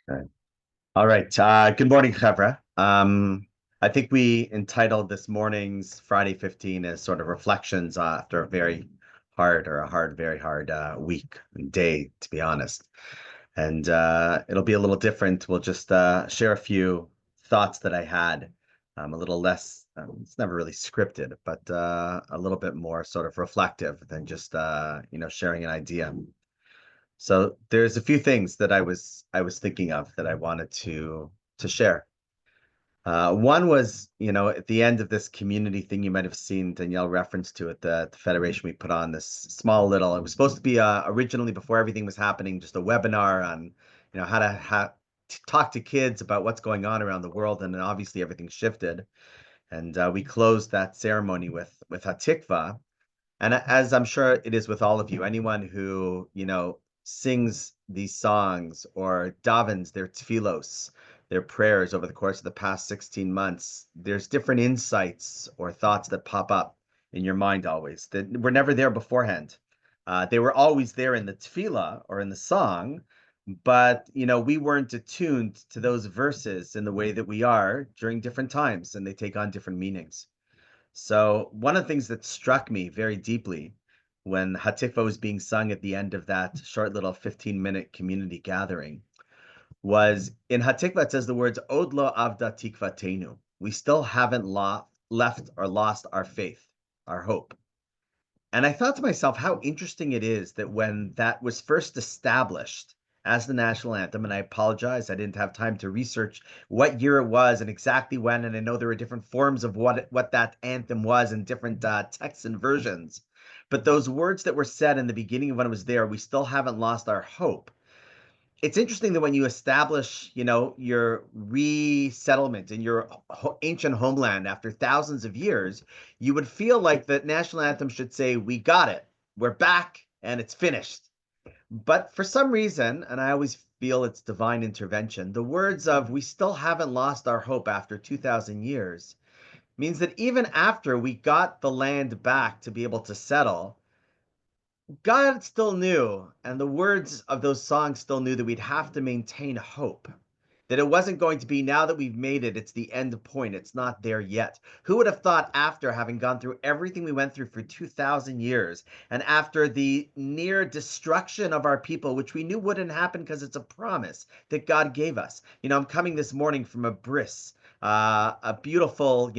Right. All right. Good morning, Chevra. I think we entitled this morning's Friday 15 as sort of reflections after a very hard or a hard, very hard week and day, to be honest. And it'll be a little different. We'll just share a few thoughts that I had, a little less, it's never really scripted, but a little bit more sort of reflective than just, sharing an idea. So there's a few things that I was thinking of that I wanted to share. One was, at the end of this community thing, you might have seen Danielle reference to it, the Federation we put on this small little, it was supposed to be originally before everything was happening, just a webinar on, how to talk to kids about what's going on around the world. And then obviously everything shifted. And we closed that ceremony with Hatikva. And as I'm sure it is with all of you, anyone who, sings these songs or davens their tefillos, their prayers over the course of the past 16 months, there's different insights or thoughts that pop up in your mind always that were never there beforehand. They were always there in the tefillah or in the song, but we weren't attuned to those verses in the way that we are during different times, and they take on different meanings. So one of the things that struck me very deeply when Hatikva was being sung at the end of that short little 15-minute community gathering was in Hatikva, it says the words, Od lo avda tikvatenu. We still haven't left or lost our faith, our hope. And I thought to myself how interesting it is that when that was first established as the national anthem, and I apologize, I didn't have time to research what year it was and exactly when, and I know there were different forms of what that anthem was and different texts and versions. But those words that were said in the beginning of when it was there, we still haven't lost our hope. It's interesting that when you establish, your resettlement in your ancient homeland after thousands of years, you would feel like the national anthem should say, "We got it, we're back, and it's finished." But for some reason, and I always feel it's divine intervention, the words of "we still haven't lost our hope after 2,000 years" means that even after we got the land back to be able to settle, God still knew, and the words of those songs still knew that we'd have to maintain hope. That it wasn't going to be now that we've made it, it's the end point. It's not there yet. Who would have thought after having gone through everything we went through for 2,000 years, and after the near destruction of our people, which we knew wouldn't happen because it's a promise that God gave us. I'm coming this morning from a bris. A beautiful,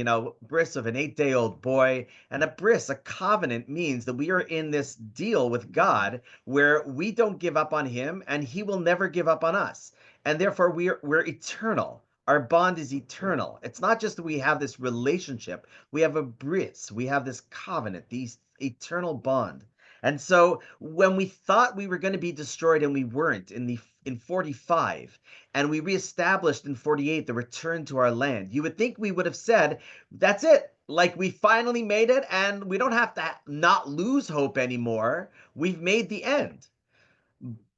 bris of an 8-day old boy. And a bris, a covenant, means that we are in this deal with God where we don't give up on him and he will never give up on us. And therefore we're eternal. Our bond is eternal. It's not just that we have this relationship, we have a bris, we have this covenant, these eternal bond. And so when we thought we were going to be destroyed and we weren't in 45, and we reestablished in 48 the return to our land, you would think we would have said, that's it. Like we finally made it and we don't have to not lose hope anymore. We've made the end.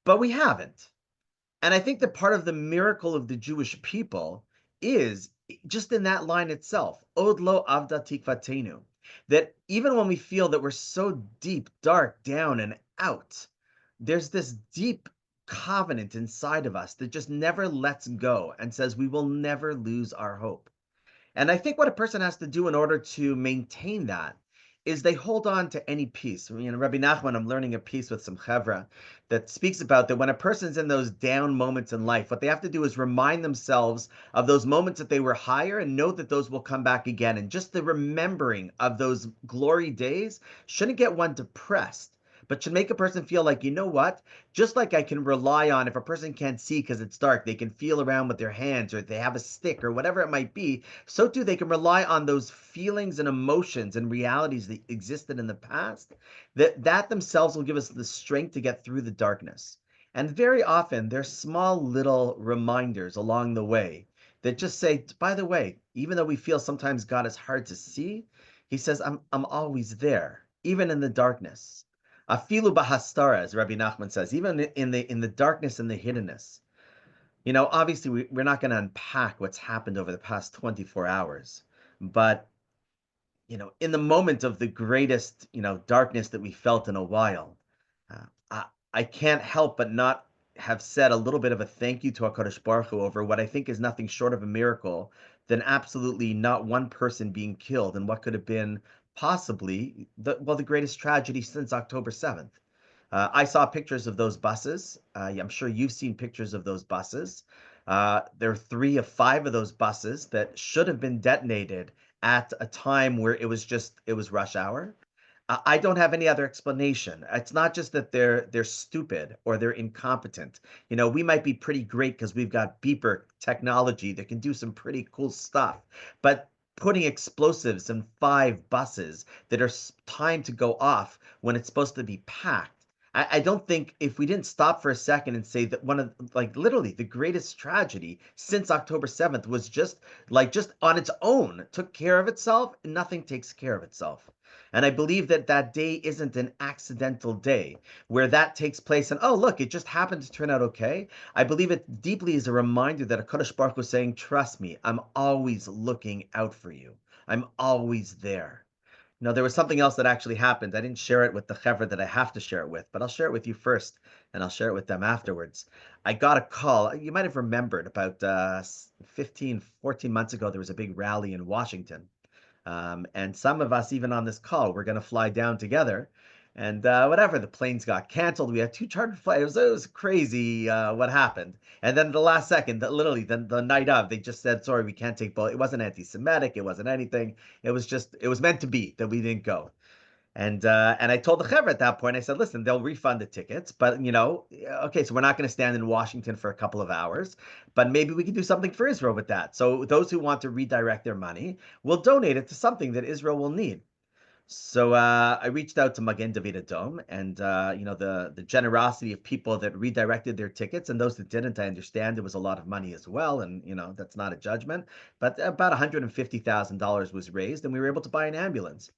But we haven't. And I think that part of the miracle of the Jewish people is just in that line itself, Od lo avda tikvatenu, that even when we feel that we're so deep, dark, down, and out, there's this deep covenant inside of us that just never lets go and says we will never lose our hope. And I think what a person has to do in order to maintain that is they hold on to any piece. Rabbi Nachman, I'm learning a piece with some chevra that speaks about that when a person's in those down moments in life, what they have to do is remind themselves of those moments that they were higher and know that those will come back again. And just the remembering of those glory days shouldn't get one depressed, but should make a person feel like, you know what? Just like I can rely on, if a person can't see because it's dark, they can feel around with their hands or they have a stick or whatever it might be, so too they can rely on those feelings and emotions and realities that existed in the past, that themselves will give us the strength to get through the darkness. And very often there's small little reminders along the way that just say, by the way, even though we feel sometimes God is hard to see, he says, I'm always there, even in the darkness. Afilu bahastara, as Rabbi Nachman says, even in the darkness and the hiddenness. Obviously we're not going to unpack what's happened over the past 24 hours, but in the moment of the greatest, darkness that we felt in a while, I can't help but not have said a little bit of a thank you to HaKadosh Baruch Hu over what I think is nothing short of a miracle than absolutely not one person being killed in what could have been possibly the greatest tragedy since October 7th. I saw pictures of those buses. I'm sure you've seen pictures of those buses. There are 3 of 5 of those buses that should have been detonated at a time where it was rush hour. I don't have any other explanation. It's not just that they're stupid or they're incompetent. We might be pretty great because we've got beeper technology that can do some pretty cool stuff. But putting explosives in 5 buses that are timed to go off when it's supposed to be packed. I don't think if we didn't stop for a second and say that one of like literally the greatest tragedy since October 7th was just on its own took care of itself, nothing takes care of itself. And I believe that that day isn't an accidental day where that takes place and, oh, look, it just happened to turn out okay. I believe it deeply is a reminder that HaKadosh Baruch Hu is saying, trust me, I'm always looking out for you. I'm always there. There was something else that actually happened. I didn't share it with the chevra that I have to share it with, but I'll share it with you first, and I'll share it with them afterwards. I got a call. You might have remembered about 15, 14 months ago, there was a big rally in Washington. And some of us, even on this call, we're going to fly down together. And whatever, the planes got canceled. We had 2 chartered flights. It was crazy what happened. And then the last second, literally the night of, they just said, sorry, we can't take both. It wasn't anti-Semitic. It wasn't anything. It was meant to be that we didn't go. And I told the chevra at that point, I said, listen, they'll refund the tickets, but okay, so we're not going to stand in Washington for a couple of hours, but maybe we can do something for Israel with that. So those who want to redirect their money will donate it to something that Israel will need. So I reached out to Magen David Adom, and the generosity of people that redirected their tickets, and those that didn't, I understand it was a lot of money as well, and that's not a judgment, but about $150,000 was raised, and we were able to buy an ambulance.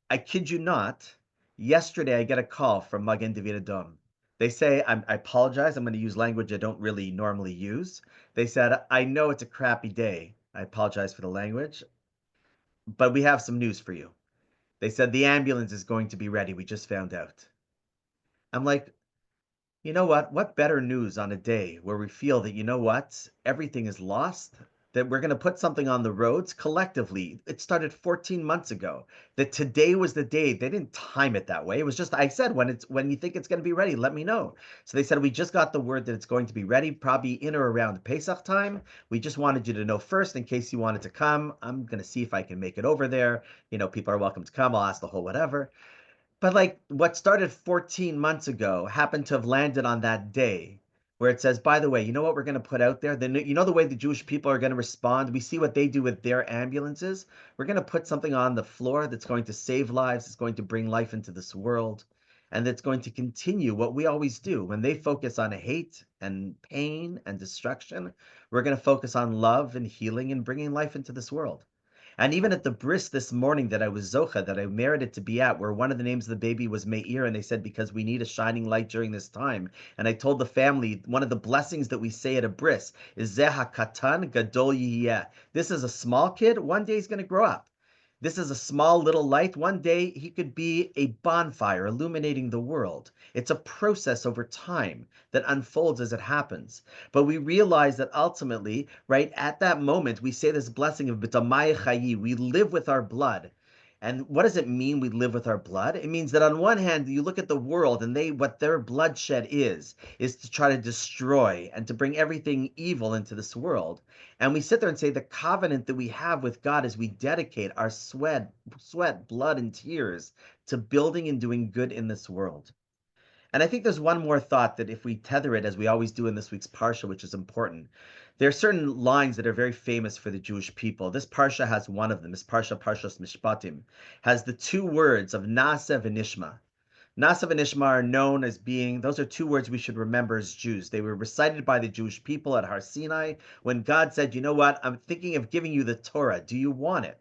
I kid you not. Yesterday, I get a call from Magen David Adom. They say, I apologize. I'm going to use language I don't really normally use. They said, I know it's a crappy day. I apologize for the language, but we have some news for you. They said the ambulance is going to be ready. We just found out. I'm like, you know what? What better news on a day where we feel that, everything is lost, that we're going to put something on the roads collectively. It started 14 months ago. That today was the day. They didn't time it that way. It was just, I said, when you think it's going to be ready, let me know. So they said, we just got the word that it's going to be ready, probably in or around Pesach time. We just wanted you to know first in case you wanted to come. I'm going to see if I can make it over there. People are welcome to come. I'll ask the whole whatever. But like what started 14 months ago happened to have landed on that day where it says, by the way, you know what we're going to put out there? The way the Jewish people are going to respond? We see what they do with their ambulances. We're going to put something on the floor that's going to save lives, it's going to bring life into this world, and that's going to continue what we always do. When they focus on hate and pain and destruction, we're going to focus on love and healing and bringing life into this world. And even at the bris this morning that I was Zocha, that I merited to be at, where one of the names of the baby was Meir, and they said, because we need a shining light during this time. And I told the family, one of the blessings that we say at a bris is Zeha Katan Gadol Yiyeh. This is a small kid, one day he's going to grow up. This is a small little light. One day he could be a bonfire illuminating the world. It's a process over time that unfolds as it happens. But we realize that ultimately, right at that moment, we say this blessing of B'tamai Chayi. We live with our blood. And what does it mean we live with our blood? It means that on one hand, you look at the world and what their bloodshed is to try to destroy and to bring everything evil into this world. And we sit there and say the covenant that we have with God is we dedicate our sweat, blood, and tears to building and doing good in this world. And I think there's one more thought that if we tether it, as we always do in this week's Parsha, which is important, there are certain lines that are very famous for the Jewish people. This Parsha has one of them. This Parsha, Parshas Mishpatim, has the 2 words of Nasa v'Nishma. Nasa and Ishma are known as being, those are 2 words we should remember as Jews. They were recited by the Jewish people at Har Sinai when God said, you know what, I'm thinking of giving you the Torah. Do you want it?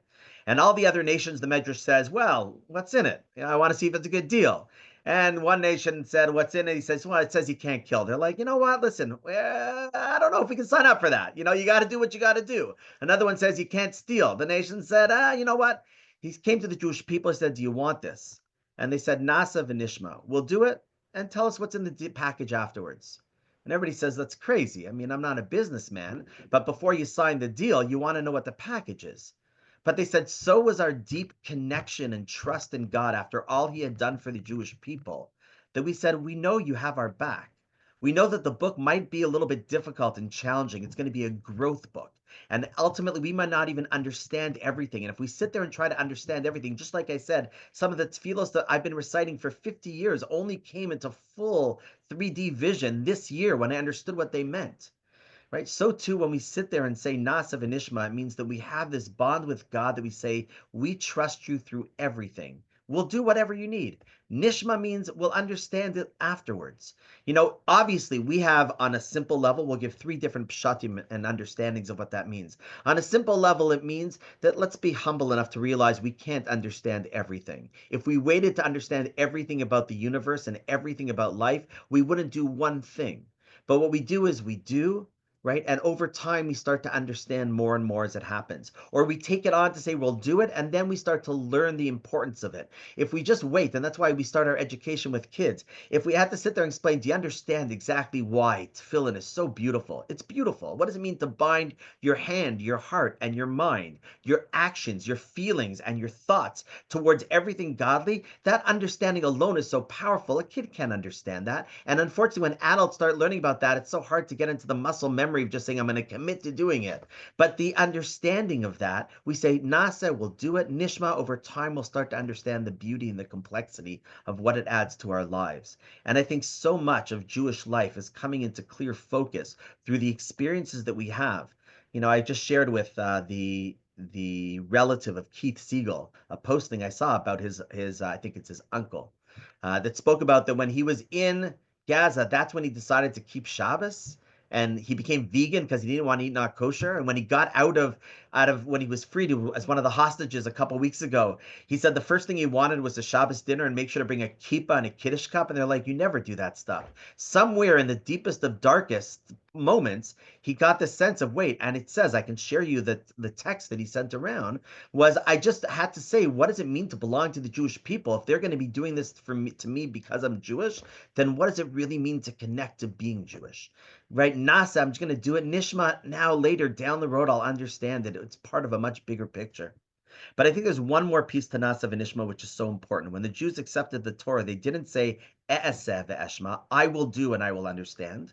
And all the other nations, the Medrash says, well, what's in it? I want to see if it's a good deal. And one nation said, what's in it? He says, well, it says you can't kill. They're like, you know what? Listen, I don't know if we can sign up for that. You got to do what you got to do. Another one says you can't steal. The nation said, you know what? He came to the Jewish people and said, do you want this? And they said, Nasa v'Nishma, we'll do it and tell us what's in the package afterwards. And everybody says, that's crazy. I mean, I'm not a businessman, but before you sign the deal, you want to know what the package is. But they said, so was our deep connection and trust in God after all he had done for the Jewish people, that we said, we know you have our back. We know that the book might be a little bit difficult and challenging. It's going to be a growth book. And ultimately, we might not even understand everything. And if we sit there and try to understand everything, just like I said, some of the tefillos that I've been reciting for 50 years only came into full 3D vision this year when I understood what they meant. Right? So too, when we sit there and say Nasa v'nishma, it means that we have this bond with God that we say, we trust you through everything. We'll do whatever you need. Nishma means we'll understand it afterwards. Obviously, we have on a simple level, we'll give three different pshatim and understandings of what that means. On a simple level, it means that let's be humble enough to realize we can't understand everything. If we waited to understand everything about the universe and everything about life, we wouldn't do one thing. But what we do is we do, right? And over time, we start to understand more and more as it happens. Or we take it on to say we'll do it, and then we start to learn the importance of it. If we just wait, and that's why we start our education with kids, if we had to sit there and explain, do you understand exactly why tefillin is so beautiful? It's beautiful. What does it mean to bind your hand, your heart, and your mind, your actions, your feelings, and your thoughts towards everything godly? That understanding alone is so powerful. A kid can't understand that. And unfortunately, when adults start learning about that, it's so hard to get into the muscle memory of just saying, I'm going to commit to doing it. But the understanding of that, we say, Nasa will do it. Nishma, over time, will start to understand the beauty and the complexity of what it adds to our lives. And I think so much of Jewish life is coming into clear focus through the experiences that we have. I just shared with the relative of Keith Siegel a posting I saw about his I think it's his uncle, that spoke about that when he was in Gaza, that's when he decided to keep Shabbos, and he became vegan because he didn't want to eat not kosher. And when he got out of when he was freed as one of the hostages a couple weeks ago, he said the first thing he wanted was a Shabbos dinner and make sure to bring a kippah and a kiddush cup. And they're like, you never do that stuff. Somewhere in the deepest of darkest moments, he got this sense of wait, and it says, I can share you the text that he sent around was, I just had to say, what does it mean to belong to the Jewish people? If they're going to be doing this to me because I'm Jewish, then what does it really mean to connect to being Jewish? Right? Nasa, I'm just going to do it. Nishma, now later down the road, I'll understand it. It's part of a much bigger picture. But I think there's one more piece to Nasa v'nishma, which is so important. When the Jews accepted the Torah, they didn't say, E'eseh ve'eshma, I will do and I will understand.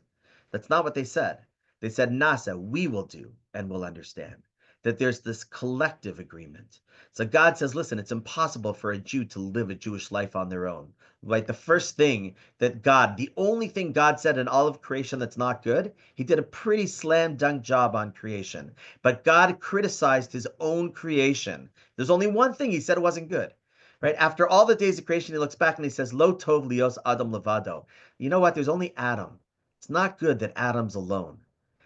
That's not what they said. They said, Nasa, we will do and will understand. That there's this collective agreement. So God says, listen, it's impossible for a Jew to live a Jewish life on their own. Right? The first thing the only thing God said in all of creation that's not good, he did a pretty slam dunk job on creation. But God criticized his own creation. There's only one thing he said it wasn't good. Right? After all the days of creation, he looks back and he says, Lo tov lios Adam levado. You know what? There's only Adam. It's not good that Adam's alone.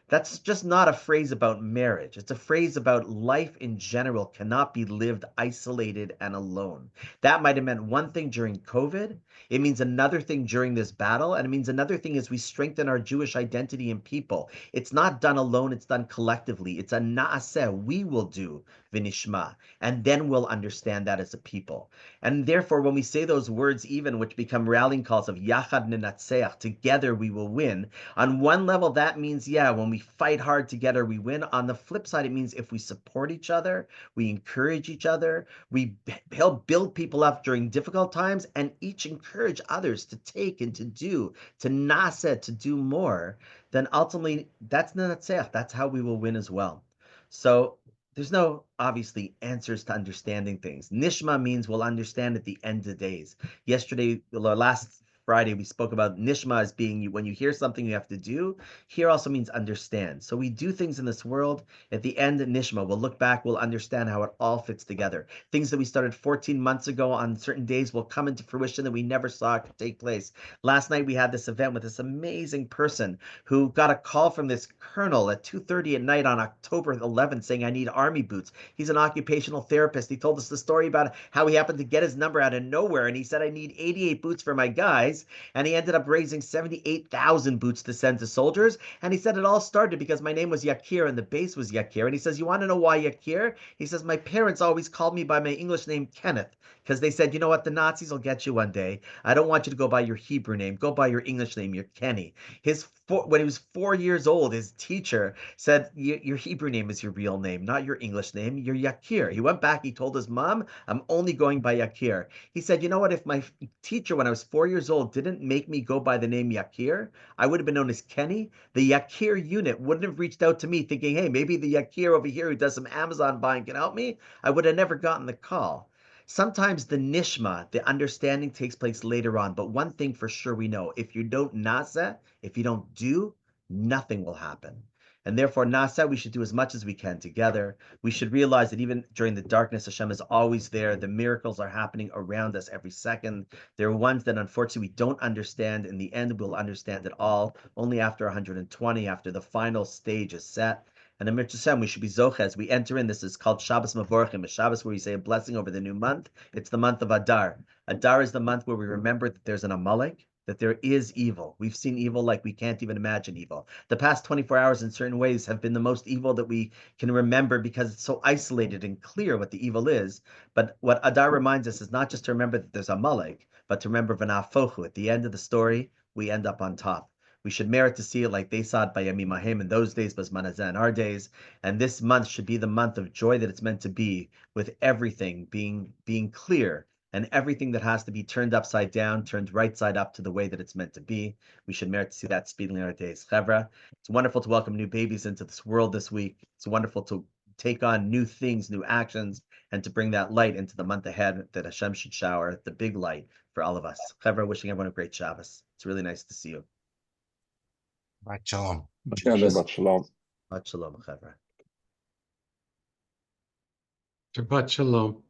That's just not a phrase about marriage. It's a phrase about life in general cannot be lived isolated and alone. That might have meant one thing during COVID. It means another thing during this battle. And it means another thing as we strengthen our Jewish identity and people. It's not done alone, it's done collectively. It's a naaseh, we will do, vinishma. And then we'll understand that as a people. And therefore, when we say those words even, which become rallying calls of yachad ninatseach, together we will win, on one level, that means, yeah, when we fight hard together, we win. On the flip side, it means if we support each other, we encourage each other, we help build people up during difficult times, and each encourage others to take and to do, to nasa, to do more, then ultimately, that's Nenatzeach. That's how we will win as well. So there's no, obviously, answers to understanding things. Nishma means we'll understand at the end of days. Yesterday, last Friday, we spoke about Nishma as being when you hear something you have to do. Here also means understand. So we do things in this world. At the end, Nishma, we'll look back, we'll understand how it all fits together. Things that we started 14 months ago on certain days will come into fruition that we never saw take place. Last night, we had this event with this amazing person who got a call from this colonel at 2:30 at night on October 11th saying, I need army boots. He's an occupational therapist. He told us the story about how he happened to get his number out of nowhere. And he said, I need 88 boots for my guys. price. And he ended up raising 78,000 boots to send to soldiers. And he said it all started because my name was Yakir and the base was Yakir. And he says, you want to know why Yakir? He says, my parents always called me by my English name Kenneth because they said, you know what, the Nazis will get you one day. I don't want you to go by your Hebrew name. Go by your English name. You're Kenny. When he was 4 years old, his teacher said, your Hebrew name is your real name, not your English name. You're Yakir. He went back. He told his mom, I'm only going by Yakir. He said, you know what? If my teacher, when I was 4 years old, didn't make me go by the name Yakir, I would have been known as Kenny. The Yakir unit wouldn't have reached out to me thinking, hey, maybe the Yakir over here who does some Amazon buying can help me. I would have never gotten the call. Sometimes the nishma, the understanding, takes place later on. But one thing for sure we know, if you don't nasa, if you don't do, nothing will happen. And therefore, nasa, we should do as much as we can together. We should realize that even during the darkness, Hashem is always there. The miracles are happening around us every second. There are ones that unfortunately we don't understand. In the end, we'll understand it all only after 120, after the final stage is set. And in Mitzvah, we should be zoches. We enter in. This is called Shabbos Mavorchim, a Shabbos where we say a blessing over the new month. It's the month of Adar. Adar is the month where we remember that there's an Amalek, that there is evil. We've seen evil like we can't even imagine evil. The past 24 hours in certain ways have been the most evil that we can remember because it's so isolated and clear what the evil is. But what Adar reminds us is not just to remember that there's Amalek, but to remember V'nafochu. At the end of the story, we end up on top. We should merit to see it like they saw it by Yamim Ahim in those days, Basman Hazeh in our days. And this month should be the month of joy that it's meant to be, with everything being clear and everything that has to be turned upside down, turned right side up to the way that it's meant to be. We should merit to see that speedily in our days. Chevra, it's wonderful to welcome new babies into this world this week. It's wonderful to take on new things, new actions, and to bring that light into the month ahead, that Hashem should shower the big light for all of us. Chevra, wishing everyone a great Shabbos. It's really nice to see you. Shalom. Shabbat shalom. Shabbat shalom, Chevra. Shabbat shalom.